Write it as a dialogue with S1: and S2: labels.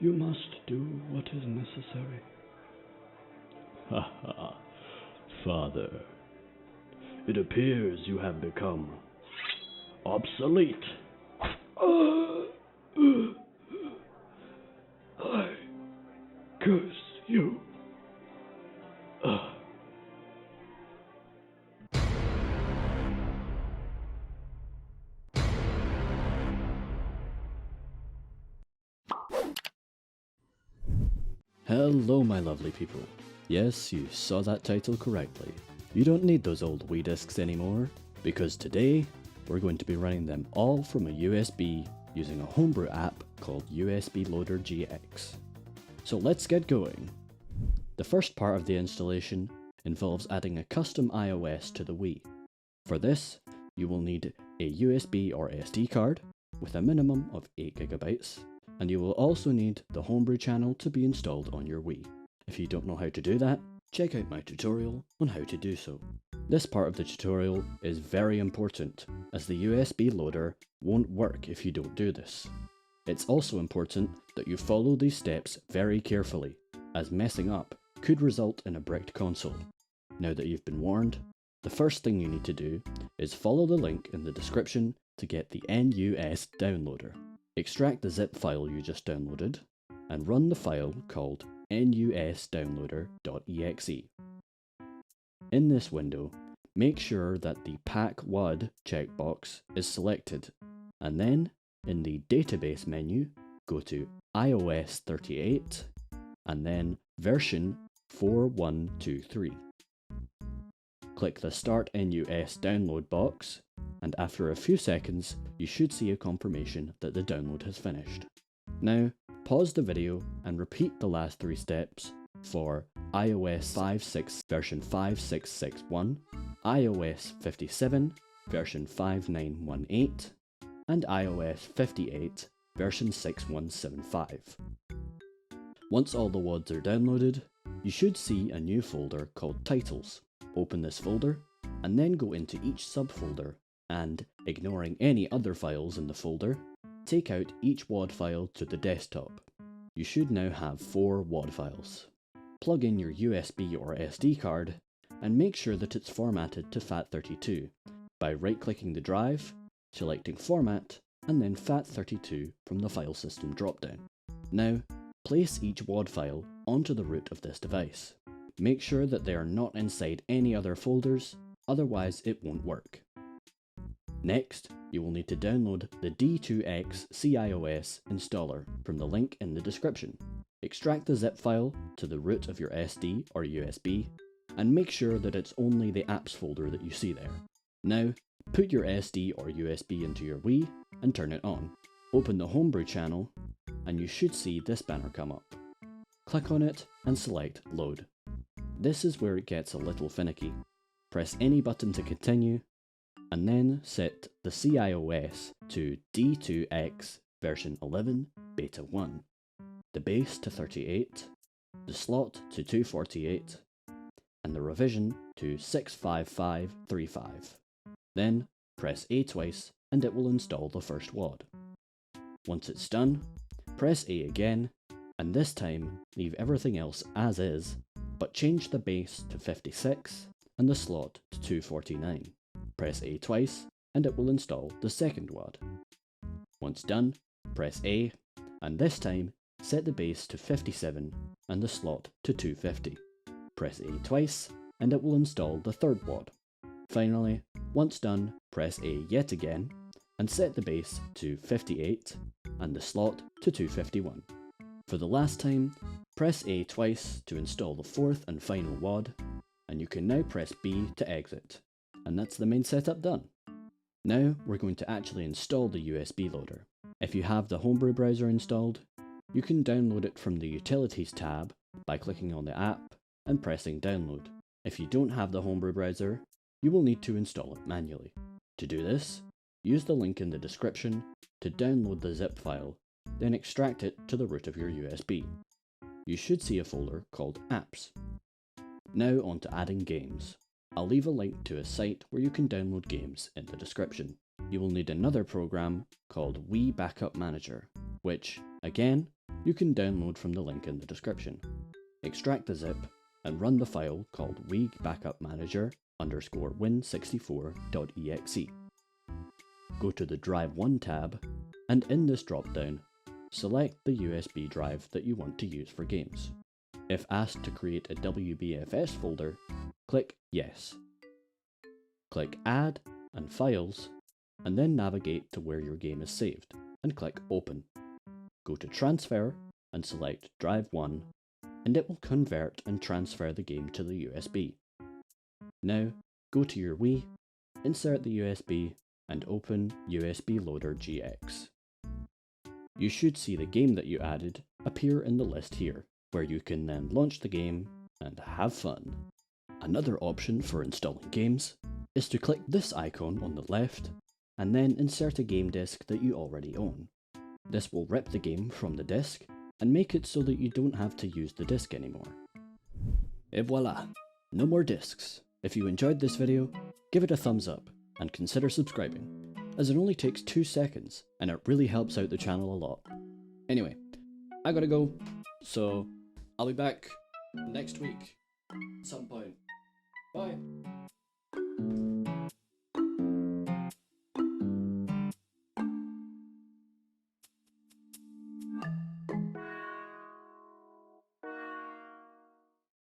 S1: You must do what is necessary.
S2: Ha ha, Father. It appears you have become obsolete.
S1: I curse you.
S2: Hello my lovely people. Yes, you saw that title correctly. You don't need those old Wii discs anymore, because today we're going to be running them all from a USB using a homebrew app called USBLoaderGX. So let's get going. The first part of the installation involves adding a custom iOS to the Wii. For this, you will need a USB or SD card with a minimum of 8GB, and you will also need the homebrew channel to be installed on your Wii. If you don't know how to do that, check out my tutorial on how to do so. This part of the tutorial is very important, as the USB loader won't work if you don't do this. It's also important that you follow these steps very carefully, as messing up could result in a bricked console. Now that you've been warned, the first thing you need to do is follow the link in the description to get the NUS downloader. Extract the zip file you just downloaded, and run the file called NUSDownloader.exe. In this window, make sure that the Pack WAD checkbox is selected, and then in the database menu, go to iOS 38, and then version 4123. Click the Start NUS download box, and after a few seconds, you should see a confirmation that the download has finished. Now, pause the video and repeat the last three steps for iOS 56 version 5661, iOS 57 version 5918, and iOS 58 version 6175. Once all the WADs are downloaded, you should see a new folder called Titles. Open this folder, and then go into each subfolder, and, ignoring any other files in the folder, take out each WAD file to the desktop. You should now have 4 WAD files. Plug in your USB or SD card, and make sure that it's formatted to FAT32 by right-clicking the drive, selecting Format, and then FAT32 from the File System dropdown. Now, place each WAD file onto the root of this device. Make sure that they are not inside any other folders, otherwise it won't work. Next, you will need to download the D2X cIOS installer from the link in the description. Extract the zip file to the root of your SD or USB, and make sure that it's only the apps folder that you see there. Now, put your SD or USB into your Wii and turn it on. Open the homebrew channel, and you should see this banner come up. Click on it and select Load. This is where it gets a little finicky. Press any button to continue, and then set the cIOS to D2X version 11 beta 1, the base to 38, the slot to 248, and the revision to 65535. Then press A twice and it will install the first WAD. Once it's done, press A again, and this time leave everything else as is, but change the base to 56 and the slot to 249. Press A twice, and it will install the second WAD. Once done, press A, and this time set the base to 57 and the slot to 250. Press A twice, and it will install the third WAD. Finally, once done, press A yet again, and set the base to 58 and the slot to 251. For the last time, press A twice to install the fourth and final WAD, and you can now press B to exit. And that's the main setup done. Now we're going to actually install the USB loader. If you have the homebrew browser installed, you can download it from the Utilities tab by clicking on the app and pressing download. If you don't have the homebrew browser, you will need to install it manually. To do this, use the link in the description to download the zip file, then extract it to the root of your USB. You should see a folder called Apps. Now on to adding games. I'll leave a link to a site where you can download games in the description. you will need another program called WiiBackupManager, which, again, you can download from the link in the description. Extract the zip and run the file called WiiBackupManager_win64.exe. Go to the Drive 1 tab, and in this drop-down, select the USB drive that you want to use for games. If asked to create a WBFS folder, click Yes. Click Add and Files, and then navigate to where your game is saved, and click Open. Go to Transfer and select Drive 1, and it will convert and transfer the game to the USB. Now, go to your Wii, insert the USB, and open USBLoaderGX. You should see the game that you added appear in the list here, where you can then launch the game and have fun. Another option for installing games is to click this icon on the left and then insert a game disc that you already own. This will rip the game from the disc and make it so that you don't have to use the disc anymore. Et voila! No more discs. If you enjoyed this video, give it a thumbs up and consider subscribing, as it only takes 2 seconds and it really helps out the channel a lot. Anyway, I gotta go, so I'll be back next week at some point. Bye!